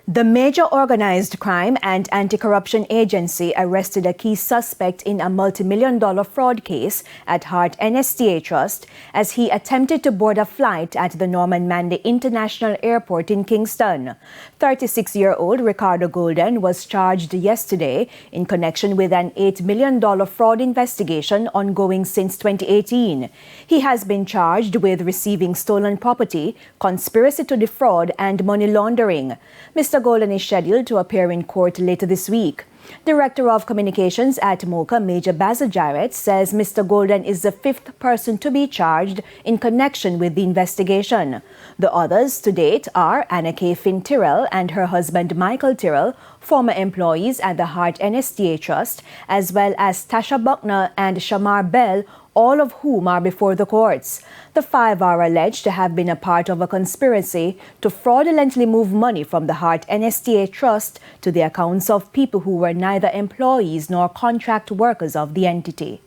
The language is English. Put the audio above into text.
The major organized crime and anti-corruption agency arrested a key suspect in a multi-million-dollar fraud case at Heart NSTA Trust as he attempted to board a flight at the Norman Manley International Airport in Kingston. 36-year-old Ricardo Golden was charged yesterday in connection with an $8 million fraud investigation ongoing since 2018. He has been charged with receiving stolen property, conspiracy to defraud, and money laundering. Mr. Golden is scheduled to appear in court later this week. Director of Communications at MOCA, Major Basil Jarrett, says Mr. Golden is the fifth person to be charged in connection with the investigation. The others to date are Anna K. Finn Tyrrell and her husband Michael Tyrrell, former employees at the Heart NSTA Trust, as well as Tasha Buckner and Shamar Bell, all of whom are before the courts. The five are alleged to have been a part of a conspiracy to fraudulently move money from the Heart NSTA Trust to the accounts of people who were neither employees nor contract workers of the entity.